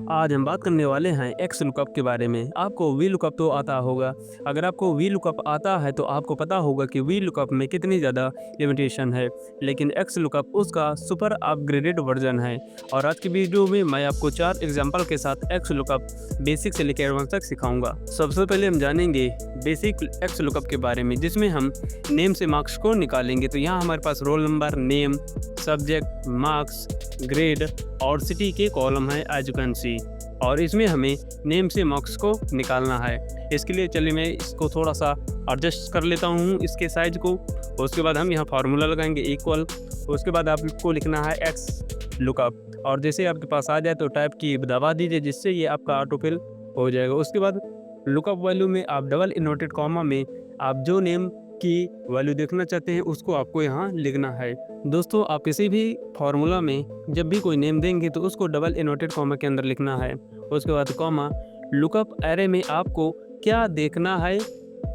आज हम बात करने वाले हैं एक्स लुकअप के बारे में। आपको वी लुकअप तो आता होगा। अगर आपको वी लुकअप आता है तो आपको पता होगा कि वी लुकअप में कितनी ज़्यादा लिमिटेशन है, लेकिन एक्स लुकअप उसका सुपर अपग्रेडेड वर्जन है। और आज की वीडियो में मैं आपको 4 एग्जांपल के साथ एक्स लुकअप बेसिक से लेकर एडवांस तक सिखाऊंगा। सबसे पहले हम जानेंगे बेसिक एक्स लुकअप के बारे में, जिसमें हम नेम से मार्क्स को निकालेंगे। तो यहाँ हमारे पास roll number, name, subject, marks, grade और सिटी के कॉलम है एज यू कैन सी। और इसमें हमें नेम से मार्क्स को निकालना है। इसके लिए चलिए मैं इसको थोड़ा सा एडजस्ट कर लेता हूँ, इसके साइज को। उसके बाद हम यहाँ फार्मूला लगाएंगे इक्वल। उसके बाद आपको लिखना है एक्स लुकअप, और जैसे आपके पास आ जाए तो टाइप की दबा दीजिए, जिससे ये आपका ऑटोफिल हो जाएगा। उसके बाद लुकअप वैल्यू में आप डबल इन्वर्टेड कॉमा में आप जो नेम की वैल्यू देखना चाहते हैं उसको आपको यहाँ लिखना है। दोस्तों, आप किसी भी फार्मूला में जब भी कोई नेम देंगे तो उसको डबल इन्वर्टेड कॉमा के अंदर लिखना है। उसके बाद कॉमा, लुकअप एरे में आपको क्या देखना है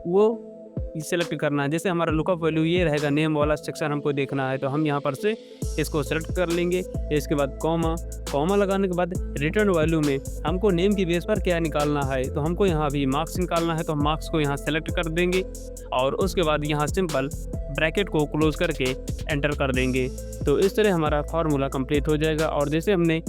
वो सेलेक्ट करना है। जैसे हमारा लुकअप वैल्यू ये रहेगा, नेम वाला सेक्शन हमको देखना है, तो हम यहाँ पर से इसको सेलेक्ट कर लेंगे। इसके बाद कॉमा लगाने के बाद रिटर्न वैल्यू में हमको नेम की बेस पर क्या निकालना है, तो हमको यहाँ भी मार्क्स निकालना है, तो हम मार्क्स को यहाँ सेलेक्ट कर देंगे। और उसके बाद यहाँ सिंपल ब्रैकेट को क्लोज करके एंटर कर देंगे। तो इस तरह हमारा फार्मूला कंप्लीट हो जाएगा। और जैसे हमने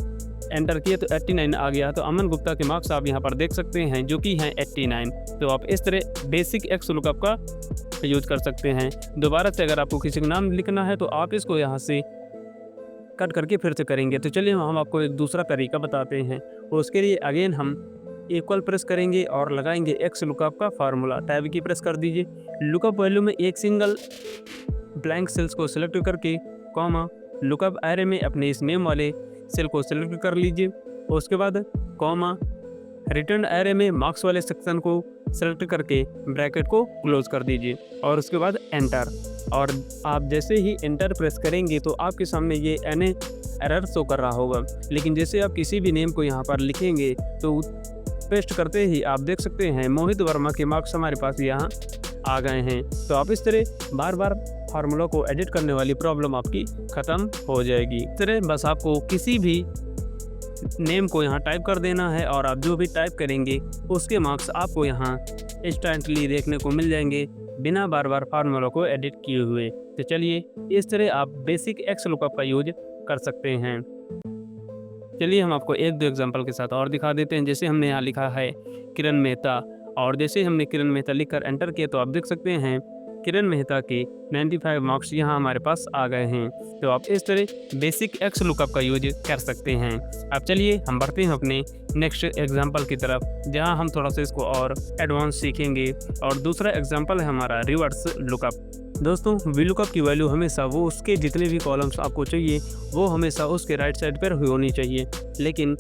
एंटर किया तो 89 आ गया। तो अमन गुप्ता के मार्क्स आप यहाँ पर देख सकते हैं, जो कि हैं 89। तो आप इस तरह बेसिक एक्स लुकअप का यूज कर सकते हैं। दोबारा से अगर आपको किसी का नाम लिखना है तो आप इसको यहाँ से कट करके फिर से करेंगे। तो चलिए हम आपको एक दूसरा तरीका बताते हैं। उसके लिए अगेन हम इक्वल प्रेस करेंगे और लगाएंगे एक्स लुकअप का फार्मूला। टैब की प्रेस कर दीजिए। लुकअप वैल्यू में एक सिंगल ब्लैंक सेल्स को सिलेक्ट करके कॉमा, लुकअप एरे में अपने इस नेम वाले सेल को सिलेक्ट कर लीजिए। उसके बाद कॉमा, रिटर्न एरे में मार्क्स वाले सेक्शन को सेलेक्ट करके ब्रैकेट को क्लोज कर दीजिए। और उसके बाद एंटर। और आप जैसे ही एंटर प्रेस करेंगे तो आपके सामने ये एरर शो कर रहा होगा। लेकिन जैसे आप किसी भी नेम को यहाँ पर लिखेंगे तो पेस्ट करते ही आप देख सकते हैं मोहित वर्मा के मार्क्स हमारे पास यहाँ आ गए हैं। तो आप इस तरह बार बार फार्मूला को एडिट करने वाली प्रॉब्लम आपकी ख़त्म हो जाएगी। इस तरह बस आपको किसी भी नेम को यहाँ टाइप कर देना है, और आप जो भी टाइप करेंगे उसके मार्क्स आपको यहाँ इंस्टेंटली देखने को मिल जाएंगे, बिना बार बार फार्मूला को एडिट किए हुए। तो चलिए इस तरह आप बेसिक एक्स लुकअप का यूज कर सकते हैं। चलिए हम आपको एक दो एग्जांपल के साथ और दिखा देते हैं। जैसे हमने यहाँ लिखा है किरण मेहता, और जैसे हमने किरण मेहता लिखकर एंटर किया तो आप देख सकते हैं किरण मेहता के 95 मार्क्स यहाँ हमारे पास आ गए हैं। तो आप इस तरह बेसिक एक्स लुकअप का यूज कर सकते हैं। अब चलिए हम बढ़ते हैं अपने नेक्स्ट एग्जांपल की तरफ, जहाँ हम थोड़ा सा इसको और एडवांस सीखेंगे। और दूसरा एग्जांपल है हमारा रिवर्स लुकअप। दोस्तों, वी लुकअप की वैल्यू हमेशा वो उसके जितने भी कॉलम्स आपको चाहिए वो हमेशा उसके राइट साइड पर होनी चाहिए। लेकिन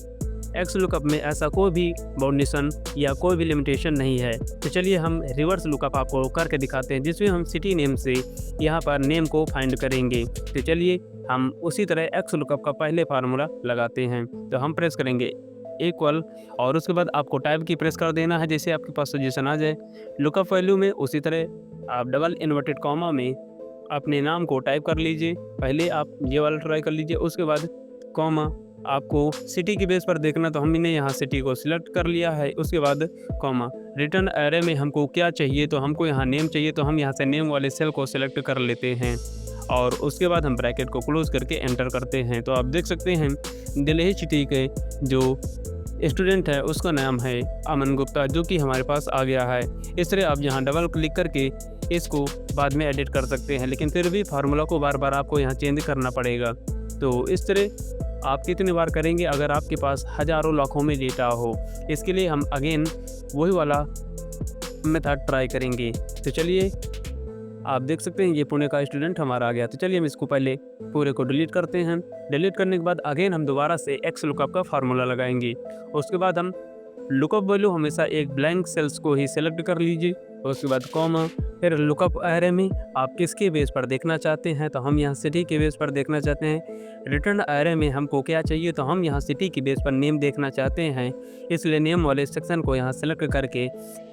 एक्स लुकअप में ऐसा कोई भी बाउंडेशन या कोई भी लिमिटेशन नहीं है। तो चलिए हम रिवर्स लुकअप आपको करके दिखाते हैं, जिसमें हम सिटी नेम से यहाँ पर नेम को फाइंड करेंगे। तो चलिए हम उसी तरह एक्स लुकअप का पहले फार्मूला लगाते हैं। तो हम प्रेस करेंगे इक्वल, और उसके बाद आपको टाइप की प्रेस कर देना है, जैसे आपके पास सजेशन आ जाए। लुकअप वैल्यू में उसी तरह आप डबल इन्वर्टेड कॉमा में अपने नाम को टाइप कर लीजिए। पहले आप ये वाला ट्राई कर लीजिए। उसके बाद कॉमा, आपको सिटी की बेस पर देखना, तो हमने यहाँ सिटी को सिलेक्ट कर लिया है। उसके बाद कॉमा, रिटर्न एरे में हमको क्या चाहिए, तो हमको यहाँ नेम चाहिए, तो हम यहाँ से नेम वाले सेल को सिलेक्ट कर लेते हैं। और उसके बाद हम ब्रैकेट को क्लोज करके एंटर करते हैं। तो आप देख सकते हैं दिल्ली सिटी के जो स्टूडेंट है उसका नाम है अमन गुप्ता, जो कि हमारे पास आ गया है। इस तरह आप यहाँ डबल क्लिक करके इसको बाद में एडिट कर सकते हैं, लेकिन फिर भी फार्मूला को बार बार आपको यहाँ चेंज करना पड़ेगा। तो इस तरह आप कितनी बार करेंगे अगर आपके पास हज़ारों लाखों में डेटा हो। इसके लिए हम अगेन वही वाला मेथड ट्राई करेंगे। तो चलिए आप देख सकते हैं ये पुणे का स्टूडेंट हमारा आ गया। तो चलिए हम इसको पहले पूरे को डिलीट करते हैं। डिलीट करने के बाद अगेन हम दोबारा से एक्स लुकअप का फार्मूला लगाएंगे। उसके बाद हम लुकअप वैल्यू हमेशा एक ब्लैंक सेल्स को ही सेलेक्ट कर लीजिए। उसके बाद कॉमा, फिर लुकअप एरे में आप किसके बेस पर देखना चाहते हैं, तो हम यहाँ सिटी के बेस पर देखना चाहते हैं। रिटर्न एरे में हमको क्या चाहिए, तो हम यहाँ सिटी की बेस पर नेम देखना चाहते हैं, इसलिए नेम वाले सेक्शन को यहाँ सेलेक्ट करके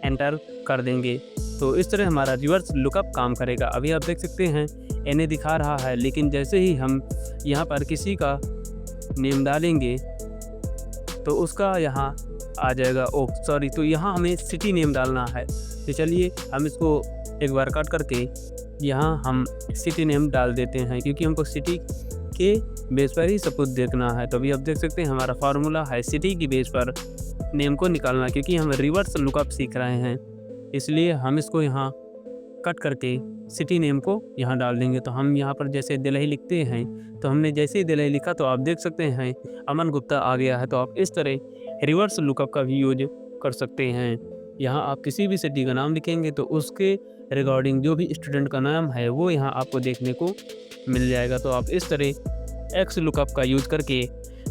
एंटर कर देंगे। तो इस तरह हमारा रिवर्स लुकअप काम करेगा। अभी आप देख सकते हैं एने दिखा रहा है, लेकिन जैसे ही हम यहाँ पर किसी का नेम डालेंगे तो उसका यहाँ आ जाएगा। ओह सॉरी, तो यहाँ हमें सिटी नेम डालना है। तो चलिए हम इसको एक बार कट करके यहाँ हम सिटी नेम डाल देते हैं, क्योंकि हमको सिटी के बेस पर ही सब कुछ देखना है। तो अभी आप देख सकते हैं हमारा फार्मूला है सिटी की बेस पर नेम को निकालना, क्योंकि हम रिवर्स लुकअप सीख रहे हैं, इसलिए हम इसको यहाँ कट करके सिटी नेम को यहाँ डाल देंगे। तो हम यहाँ पर जैसे दिल्ली लिखते हैं, तो हमने जैसे ही दिल्ली लिखा तो आप देख सकते हैं अमन गुप्ता आ गया है। तो आप इस तरह रिवर्स लुकअप का भी यूज कर सकते हैं। यहाँ आप किसी भी सिटी का नाम लिखेंगे तो उसके रिगार्डिंग जो भी स्टूडेंट का नाम है वो यहाँ आपको देखने को मिल जाएगा। तो आप इस तरह एक्स लुकअप का यूज करके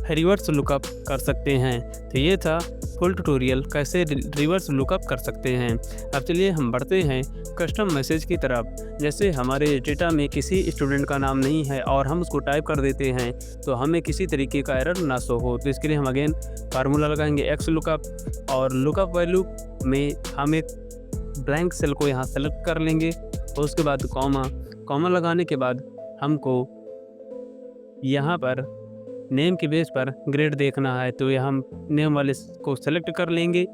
रिवर्स लुकअप कर सकते हैं। तो ये था फुल ट्यूटोरियल कैसे रिवर्स लुकअप कर सकते हैं। अब चलिए हम बढ़ते हैं कस्टम मैसेज की तरफ। जैसे हमारे डेटा में किसी स्टूडेंट का नाम नहीं है और हम उसको टाइप कर देते हैं तो हमें किसी तरीके का एरर ना शो हो, तो इसके लिए हम अगेन फार्मूला लगाएंगे एक्स लुकअप, और लुकअप वैल्यू में हम एक ब्लैंक सेल को यहाँ सेलेक्ट कर लेंगे। और उसके बाद कॉमा लगाने के बाद हमको यहाँ पर नेम के बेस पर ग्रेड देखना है, तो यह हम नेम वाले को सेलेक्ट कर लेंगे।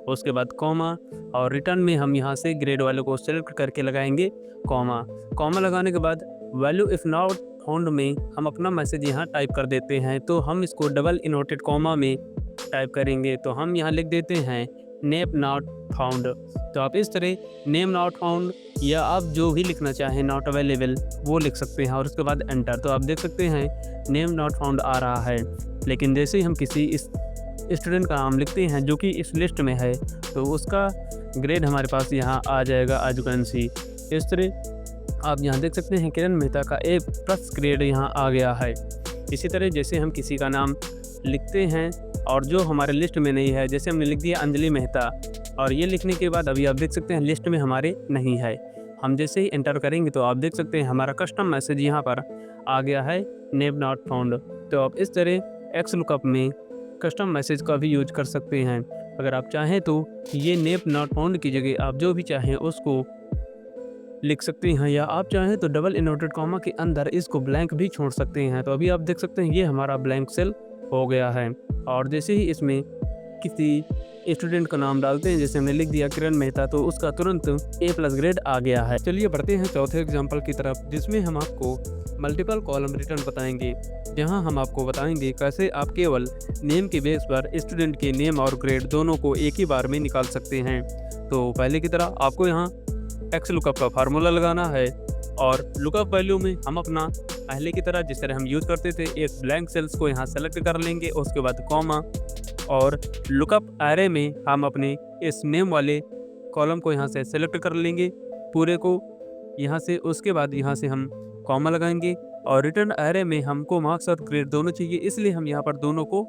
उसके बाद कॉमा, और रिटर्न में हम यहाँ से ग्रेड वाले को सेलेक्ट करके लगाएंगे कॉमा लगाने के बाद वैल्यू इफ़ नॉट फाउंड में हम अपना मैसेज यहाँ टाइप कर देते हैं। तो हम इसको डबल इनवर्टेड कॉमा में टाइप करेंगे, तो हम यहाँ लिख देते हैं नेम नॉट फाउंड। तो आप इस तरह नेम नॉट फाउंड या आप जो भी लिखना चाहें नॉट अवेलेबल वो लिख सकते हैं, और उसके बाद एंटर। तो आप देख सकते हैं नेम नॉट फाउंड आ रहा है, लेकिन जैसे ही हम किसी इस स्टूडेंट का नाम लिखते हैं जो कि इस लिस्ट में है तो उसका ग्रेड हमारे पास यहाँ आ जाएगा एज यू कैन सी। इस तरह आप यहाँ देख सकते हैं किरण मेहता का A+ ग्रेड यहाँ आ गया है। इसी तरह जैसे हम किसी का नाम लिखते हैं और जो हमारे लिस्ट में नहीं है, जैसे हमने लिख दिया अंजलि मेहता, और ये लिखने के बाद अभी आप देख सकते हैं लिस्ट में हमारे नहीं है। हम जैसे ही एंटर करेंगे तो आप देख सकते हैं हमारा कस्टम मैसेज यहाँ पर आ गया है नेम नॉट फाउंड। तो आप इस तरह एक्स लुकअप में कस्टम मैसेज का भी यूज कर सकते हैं। अगर आप चाहें तो ये नेम नॉट फाउंड की जगह आप जो भी चाहें उसको लिख सकते हैं, या आप चाहें तो डबल इनवर्टेड कॉमा के अंदर इसको ब्लैंक भी छोड़ सकते हैं। तो अभी आप देख सकते हैं ये हमारा ब्लैंक सेल हो गया है, और जैसे ही इसमें किसी स्टूडेंट का नाम डालते हैं, जैसे हमने लिख दिया किरण मेहता, तो उसका तुरंत A+ ग्रेड आ गया है। चलिए बढ़ते हैं चौथे एग्जांपल की तरफ, जिसमें हम आपको मल्टीपल कॉलम रिटर्न बताएंगे, जहां हम आपको बताएंगे कैसे आप केवल नेम के बेस पर स्टूडेंट के नेम और ग्रेड दोनों को एक ही बार में निकाल सकते हैं। तो पहले की तरह आपको यहाँ एक्स लुकअप का फार्मूला लगाना है, और लुकअप वैल्यू में हम अपना पहले की तरह जिस तरह हम यूज़ करते थे एक ब्लैंक सेल्स को यहाँ सेलेक्ट कर लेंगे। उसके बाद कॉमा, और लुकअप एरे में हम अपने इस नेम वाले कॉलम को यहाँ से सेलेक्ट कर लेंगे पूरे को यहाँ से। उसके बाद यहाँ से हम कॉमा लगाएंगे, और रिटर्न एरे में हमको मार्क्स और ग्रेड दोनों चाहिए, इसलिए हम यहाँ पर दोनों को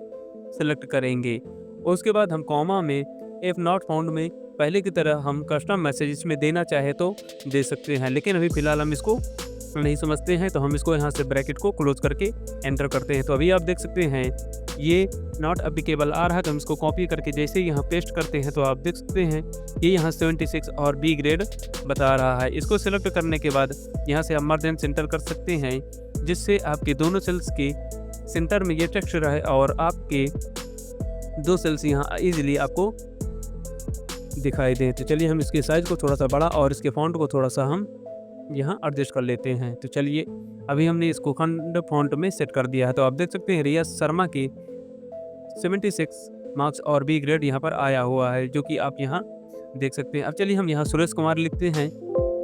सेलेक्ट करेंगे। उसके बाद हम कॉमा में इफ़ नॉट फाउंड में पहले की तरह हम कस्टम मैसेज इसमें देना चाहे तो दे सकते हैं, लेकिन अभी फ़िलहाल हम इसको नहीं समझते हैं, तो हम इसको यहाँ से ब्रैकेट को क्लोज करके एंटर करते हैं। तो अभी आप देख सकते हैं ये नॉट एप्लीकेबल आ रहा है, तो हम इसको कॉपी करके जैसे ही यहाँ पेस्ट करते हैं तो आप देख सकते हैं ये यहाँ 76 और B ग्रेड बता रहा है। इसको सिलेक्ट करने के बाद यहाँ से आप मर्ज एंड सेंटर कर सकते हैं, जिससे आपके दोनों सेल्स के सेंटर में ये टेक्स्ट रहे और आपके दो सेल्स यहाँ ईजिली आपको दिखाई दें। तो चलिए हम इसके साइज़ को थोड़ा सा बड़ा और इसके फॉन्ट को थोड़ा सा हम यहाँ एडजस्ट कर लेते हैं। तो चलिए अभी हमने इसको खंड फॉन्ट में सेट कर दिया है। तो आप देख सकते हैं रिया शर्मा के 76 मार्क्स और B ग्रेड यहाँ पर आया हुआ है, जो कि आप यहाँ देख सकते हैं। अब चलिए हम यहाँ सुरेश कुमार लिखते हैं,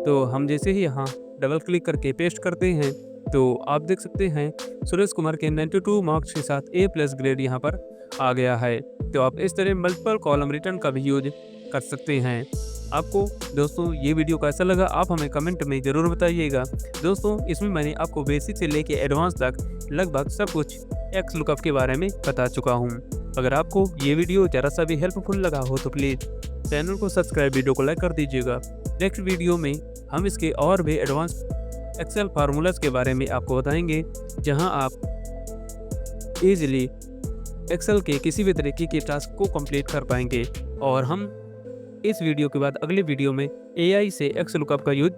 तो हम जैसे ही यहाँ डबल क्लिक करके पेस्ट करते हैं तो आप देख सकते हैं सुरेश कुमार के 92 मार्क्स के साथ A+ ग्रेड यहाँ पर आ गया है। तो आप इस तरह मल्टीपल कॉलम रिटर्न का भी यूज कर सकते हैं। आपको दोस्तों ये वीडियो कैसा लगा आप हमें कमेंट में ज़रूर बताइएगा। दोस्तों इसमें मैंने आपको बेसिक से लेके एडवांस तक लगभग सब कुछ एक्स लुकअप के बारे में बता चुका हूँ। अगर आपको ये वीडियो ज़रा सा भी हेल्पफुल लगा हो तो प्लीज़ चैनल को सब्सक्राइब, वीडियो को लाइक कर दीजिएगा। नेक्स्ट वीडियो में हम इसके और भी एडवांस एक्सेल फार्मूलाज के बारे में आपको बताएंगे, जहां आप इजीली एक्सेल के किसी भी तरीके के टास्क को कंप्लीट कर पाएंगे। और हम इस वीडियो के बाद अगले वीडियो में AI से एक्स लुकअप का यूज